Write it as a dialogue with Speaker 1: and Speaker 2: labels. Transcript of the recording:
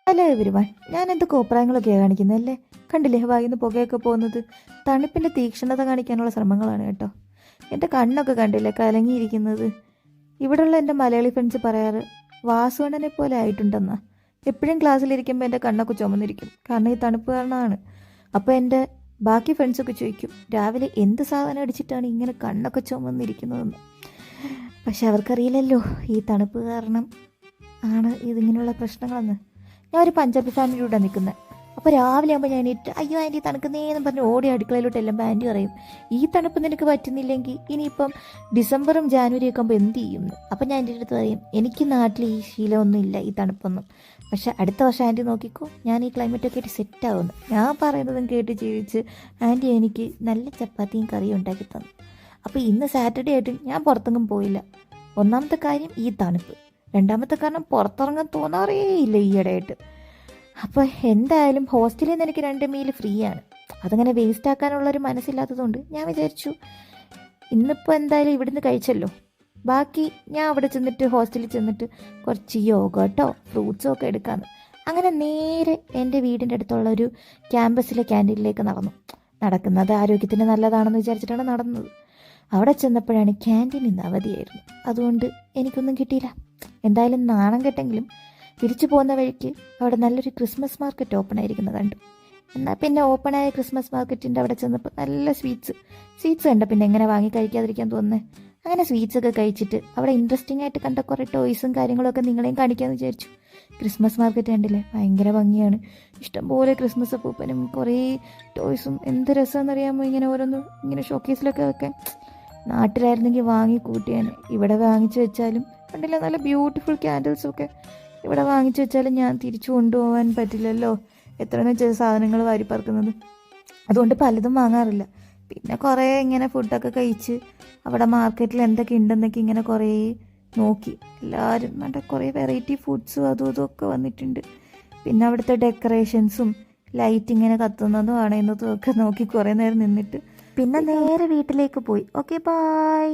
Speaker 1: Hello everyone, ഞാൻ എന്ത് കോപ്രായങ്ങളൊക്കെയാണ് കാണിക്കുന്നത് അല്ലേ? കണ്ടില്ലേ വായിന്ന് പുകയൊക്കെ പോകുന്നത്? തണുപ്പിൻ്റെ തീക്ഷ്ണത കാണിക്കാനുള്ള ശ്രമങ്ങളാണ് കേട്ടോ. എൻ്റെ കണ്ണൊക്കെ കണ്ടില്ലേ കലങ്ങിയിരിക്കുന്നത്? ഇവിടെയുള്ള എൻ്റെ മലയാളി ഫ്രണ്ട്സ് പറയാറ് വാസുവണ്ണനെ പോലെ ആയിട്ടുണ്ടെന്നാ. എപ്പോഴും ക്ലാസ്സിലിരിക്കുമ്പോൾ എൻ്റെ കണ്ണൊക്കെ ചുമന്നിരിക്കും, കാരണം ഈ തണുപ്പ് കാരണമാണ്. അപ്പോൾ എൻ്റെ ബാക്കി ഫ്രണ്ട്സൊക്കെ ചോദിക്കും രാവിലെ എന്ത് സാധനം അടിച്ചിട്ടാണ് ഇങ്ങനെ കണ്ണൊക്കെ ചുമന്നിരിക്കുന്നതെന്ന്. പക്ഷെ അവർക്കറിയില്ലല്ലോ ഈ തണുപ്പ് കാരണം ആണ് ഇതിങ്ങനെയുള്ള പ്രശ്നങ്ങളെന്ന്. ഞാൻ ഒരു പഞ്ചാബി ഫാമിലിയുടെ കൂടെ നിൽക്കുന്നത്. അപ്പോൾ രാവിലെ ആകുമ്പോൾ ഞാൻ അയ്യോ ആൻറ്റി തണുക്കുന്നേന്ന് പറഞ്ഞ് ഓടി അടുക്കളയിലോട്ട് എല്ലാം ആൻറ്റി പറയും ഈ തണുപ്പ് നിനക്ക് പറ്റുന്നില്ലെങ്കിൽ ഇനിയിപ്പം ഡിസംബറും ജാനുവരിയൊക്കെ ആകുമ്പോൾ എന്ത് ചെയ്യുമെന്ന്. അപ്പം ഞാൻ എൻ്റെ അടുത്ത് പറയും എനിക്ക് നാട്ടിൽ ഈ ശീലമൊന്നും ഇല്ല ഈ തണുപ്പൊന്നും. പക്ഷെ അടുത്ത വർഷം ആൻറ്റി നോക്കിക്കോ ഞാൻ ഈ ക്ലൈമറ്റൊക്കെ ആയിട്ട് സെറ്റാവുന്നു. ഞാൻ പറയുന്നതും കേട്ട് ജീവിച്ച് ആൻറ്റി എനിക്ക് നല്ല ചപ്പാത്തിയും കറിയും ഉണ്ടാക്കി തന്നു. അപ്പോൾ ഇന്ന് സാറ്റർഡേ ആയിട്ടും ഞാൻ പുറത്തെങ്ങും പോയില്ല. ഒന്നാമത്തെ കാര്യം ഈ തണുപ്പ്, രണ്ടാമത്തെ കാരണം പുറത്തിറങ്ങാൻ തോന്നാറേ ഇല്ല ഈയിടെയായിട്ട്. അപ്പോൾ എന്തായാലും ഹോസ്റ്റലിൽ നിന്ന് എനിക്ക് 2 മീൽ ഫ്രീ ആണ്. അതങ്ങനെ വേസ്റ്റ് ആക്കാനുള്ളൊരു മനസ്സില്ലാത്തതുകൊണ്ട് ഞാൻ വിചാരിച്ചു ഇന്നിപ്പോൾ എന്തായാലും ഇവിടുന്ന് കഴിച്ചല്ലോ, ബാക്കി ഞാൻ അവിടെ ചെന്നിട്ട് ഹോസ്റ്റലിൽ ചെന്നിട്ട് കുറച്ച് യോഗട്ടോ ഫ്രൂട്ട്സോ ഒക്കെ എടുക്കാമെന്ന്. അങ്ങനെ നേരെ എൻ്റെ വീടിൻ്റെ അടുത്തുള്ള ഒരു ക്യാമ്പസിലെ ക്യാൻറ്റീനിലേക്ക് നടക്കുന്നത് ആരോഗ്യത്തിന് നല്ലതാണെന്ന് വിചാരിച്ചിട്ടാണ് നടന്നത്. അവിടെ ചെന്നപ്പോഴാണ് ക്യാൻറ്റീൻ ഇന്ന് അവധിയായിരുന്നു. അതുകൊണ്ട് എനിക്കൊന്നും കിട്ടിയില്ല. എന്തായാലും നാണം കെട്ടെങ്കിലും തിരിച്ചു പോകുന്ന വഴിക്ക് അവിടെ നല്ലൊരു ക്രിസ്മസ് മാർക്കറ്റ് ഓപ്പൺ ആയിരിക്കുന്നത് കണ്ടു. എന്നാൽ പിന്നെ ഓപ്പണായ ക്രിസ്മസ് മാർക്കറ്റിൻ്റെ അവിടെ ചെന്നപ്പോൾ നല്ല സ്വീറ്റ്സ് കണ്ട പിന്നെ എങ്ങനെ വാങ്ങി കഴിക്കാതിരിക്കാൻ തോന്നുന്നത്. അങ്ങനെ സ്വീറ്റ്സൊക്കെ കഴിച്ചിട്ട് അവിടെ ഇൻട്രസ്റ്റിംഗ് ആയിട്ട് കണ്ട കുറേ ടോയ്സും കാര്യങ്ങളൊക്കെ നിങ്ങളെയും കാണിക്കാമെന്ന് വിചാരിച്ചു. ക്രിസ്മസ് മാർക്കറ്റ് കണ്ടില്ലേ, ഭയങ്കര ഭംഗിയാണ്. ഇഷ്ടംപോലെ ക്രിസ്മസ് പൂപ്പനും കുറേ ടോയ്സും. എന്ത് രസമെന്നറിയാമോ ഇങ്ങനെ ഓരോന്നും ഇങ്ങനെ ഷോക്കേസിലൊക്കെ വെക്കാൻ. നാട്ടിലായിരുന്നെങ്കിൽ വാങ്ങി കൂട്ടിയാണ്. ഇവിടെ വാങ്ങിച്ചു വെച്ചാലും കണ്ടില്ല നല്ല ബ്യൂട്ടിഫുൾ ക്യാൻഡിൽസൊക്കെ ഇവിടെ വാങ്ങിച്ചു വെച്ചാലും ഞാൻ തിരിച്ചു കൊണ്ടുപോകാൻ പറ്റില്ലല്ലോ, എത്രയെന്ന് വെച്ചാൽ സാധനങ്ങൾ വാരിപ്പറക്കുന്നത്. അതുകൊണ്ട് പലതും വാങ്ങാറില്ല. പിന്നെ കുറേ ഇങ്ങനെ ഫുഡൊക്കെ കഴിച്ച് അവിടെ മാർക്കറ്റിൽ എന്തൊക്കെ ഉണ്ടെന്നൊക്കെ ഇങ്ങനെ കുറേ നോക്കി. എല്ലാവരും നല്ല കുറേ വെറൈറ്റി ഫുഡ്സും അതും ഇതൊക്കെ വന്നിട്ടുണ്ട്. പിന്നെ അവിടുത്തെ ഡെക്കറേഷൻസും ലൈറ്റ് ഇങ്ങനെ കത്തുന്നതും അണയുന്നതും ഒക്കെ നോക്കി കുറേ നേരം നിന്നിട്ട് പിന്നെ നേരെ വീട്ടിലേക്ക് പോയി. Okay bye.